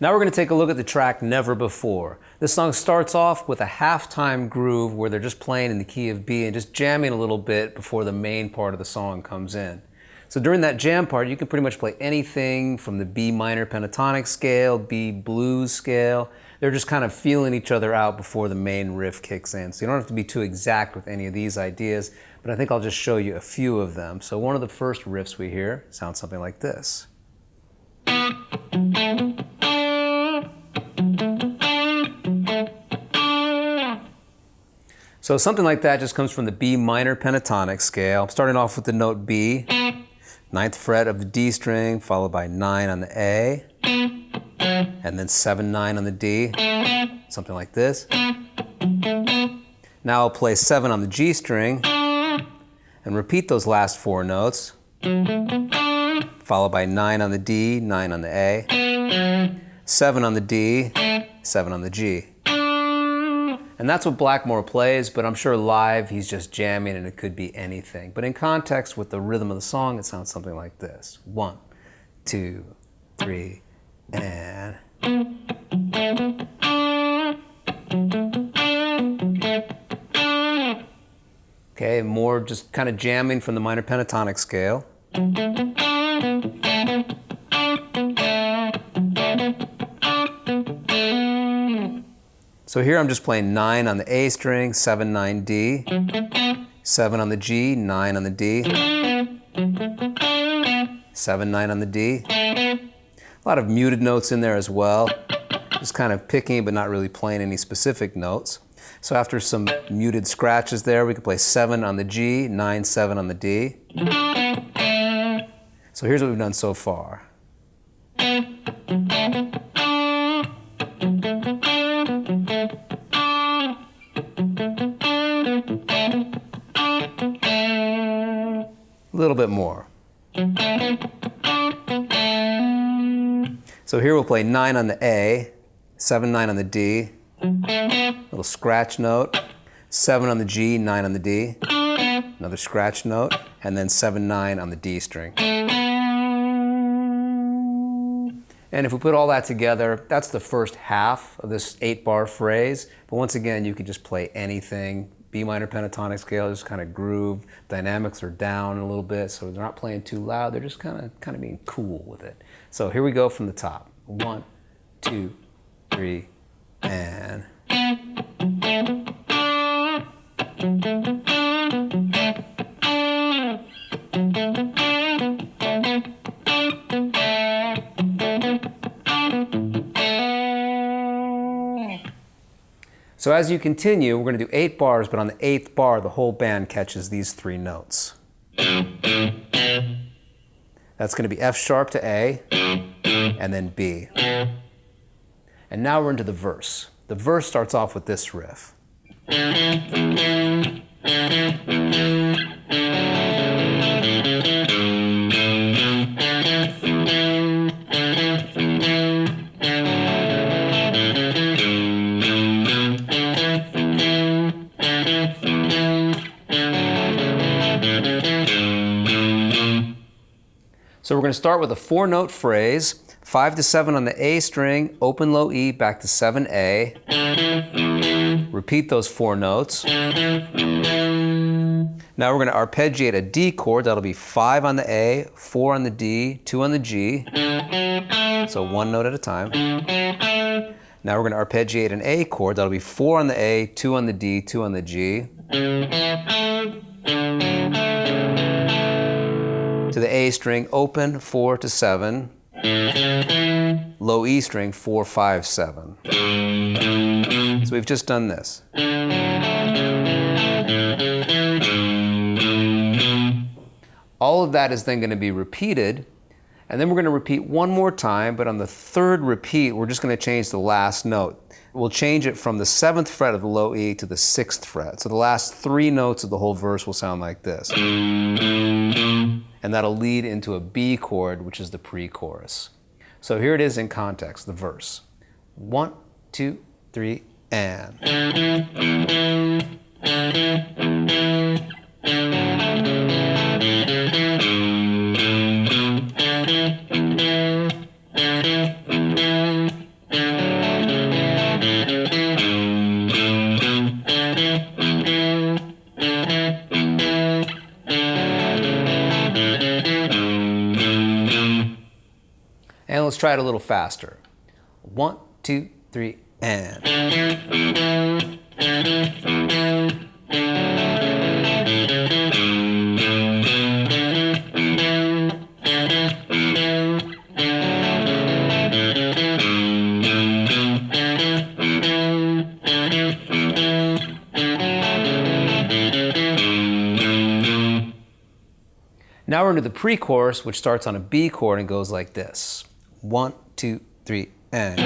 Now we're going to take a look at the track Never Before. This song starts off with a halftime groove where they're just playing in the key of B and just jamming a little bit before the main part of the song comes in. So during that jam part, you can pretty much play anything from the B minor pentatonic scale, B blues scale. They're just kind of feeling each other out before the main riff kicks in. So you don't have to be too exact with any of these ideas, but I think I'll just show you a few of them. So one of the first riffs we hear sounds something like this. So something like that just comes from the B minor pentatonic scale. I'm starting off with the note B, 9th fret of the D string, followed by 9 on the A, and then 7, 9 on the D, something like this. Now I'll play 7 on the G string and repeat those last 4 notes, followed by 9 on the D, 9 on the A, 7 on the D, 7 on the G. And that's what Blackmore plays, but I'm sure live he's just jamming and it could be anything. But in context with the rhythm of the song, it sounds something like this. 1, 2, 3, and... Okay, more just kind of jamming from the minor pentatonic scale. So here I'm just playing 9 on the A string, 7, 9, D, 7 on the G, 9 on the D, 7, 9 on the D. A lot of muted notes in there as well, just kind of picking but not really playing any specific notes. So after some muted scratches there, we can play 7 on the G, 9, 7 on the D. So here's what we've done so far. A little bit more. So here we'll play 9 on the A, 7, 9 on the D, little scratch note, 7 on the G, 9 on the D, another scratch note, and then 7, 9 on the D string. And if we put all that together, that's the first half of this 8-bar phrase. But once again, you could just play anything. B minor pentatonic scale, just kind of groove. Dynamics are down a little bit, so they're not playing too loud. They're just kind of being cool with it. So here we go from the top. 1, 2, 3, and... So as you continue, we're going to do 8 bars, but on the 8th bar, the whole band catches these 3 notes. That's going to be F sharp to A, and then B. And now we're into the verse. The verse starts off with this riff. So we're going to start with a 4-note phrase, 5 to 7 on the A string, open low E, back to 7A. Repeat those 4 notes. Now we're going to arpeggiate a D chord. That'll be 5 on the A, 4 on the D, 2 on the G. So 1 note at a time. Now we're going to arpeggiate an A chord. That'll be 4 on the A, 2 on the D, 2 on the G. To the A string, open 4 to 7, low E string 4, 5, 7. So we've just done this. All of that is then going to be repeated, and then we're going to repeat one more time, but on the 3rd repeat, we're just going to change the last note. We'll change it from the 7th fret of the low E to the 6th fret. So the last 3 notes of the whole verse will sound like this. And that'll lead into a B chord, which is the pre-chorus. So here it is in context, the verse. 1, 2, 3, and. And let's try it a little faster. 1, 2, 3, and. Now we're into the pre-chorus, which starts on a B chord and goes like this. 1, 2, 3, and.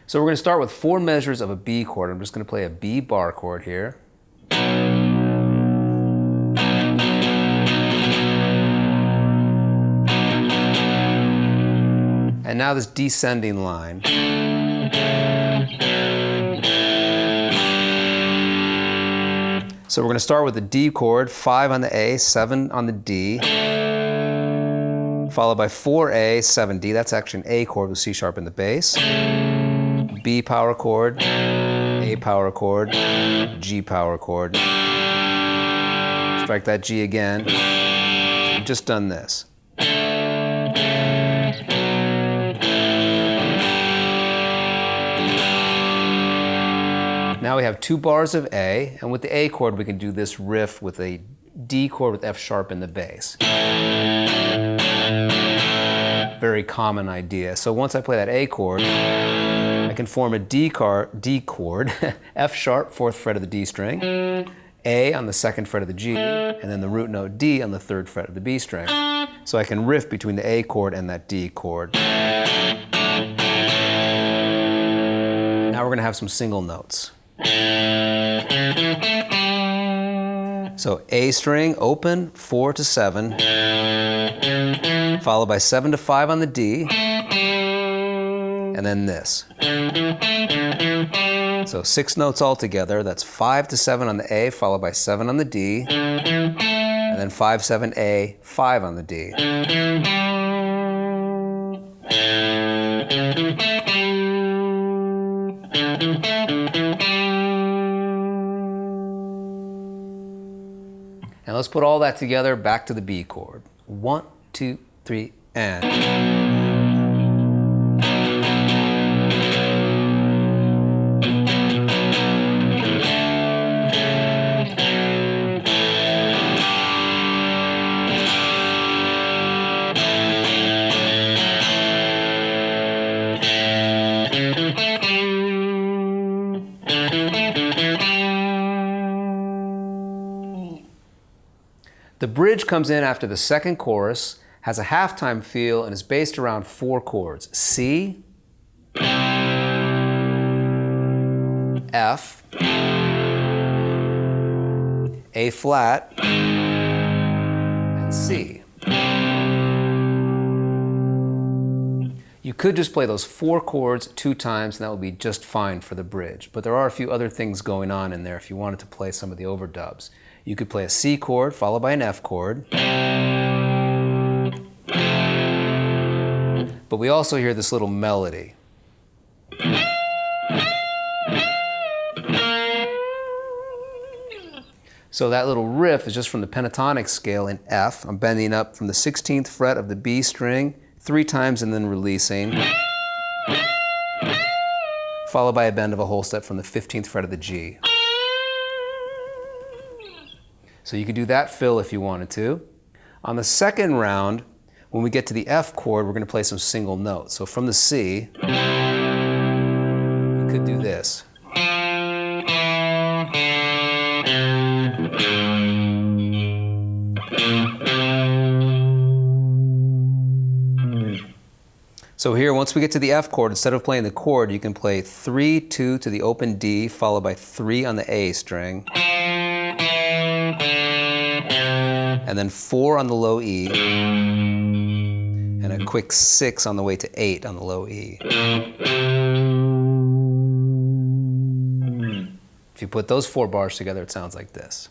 So we're going to start with 4 measures of a B chord. I'm just going to play a B bar chord here. And now this descending line. So we're going to start with the D chord, 5 on the A, 7 on the D, followed by 4A, 7D. That's actually an A chord with C sharp in the bass. B power chord, A power chord, G power chord. Strike that G again. So we've just done this. Now we have 2 bars of A, and with the A chord we can do this riff with a D chord with F sharp in the bass. Very common idea. So once I play that A chord, I can form a D chord, F sharp, 4th fret of the D string, A on the 2nd fret of the G, and then the root note D on the 3rd fret of the B string. So I can riff between the A chord and that D chord. Now we're going to have some single notes. So A string, open, 4 to 7, followed by 7 to 5 on the D, and then this. So 6 notes all together. That's 5 to 7 on the A, followed by 7 on the D, and then 5, 7, A, 5 on the D. Now let's put all that together back to the B chord. 1, 2, 3, and. The bridge comes in after the second chorus, has a halftime feel, and is based around 4 chords. C, F, A flat, and C. You could just play those 4 chords 2 times and that would be just fine for the bridge. But there are a few other things going on in there if you wanted to play some of the overdubs. You could play a C chord followed by an F chord. But we also hear this little melody. So that little riff is just from the pentatonic scale in F. I'm bending up from the 16th fret of the B string 3 times and then releasing, followed by a bend of a whole step from the 15th fret of the G. So you could do that fill if you wanted to. On the second round, when we get to the F chord, we're going to play some single notes. So from the C, you could do this. So here, once we get to the F chord, instead of playing the chord, you can play 3, 2 to the open D, followed by 3 on the A string, and then 4 on the low E, and a quick 6 on the way to 8 on the low E. If you put those 4 bars together, it sounds like this.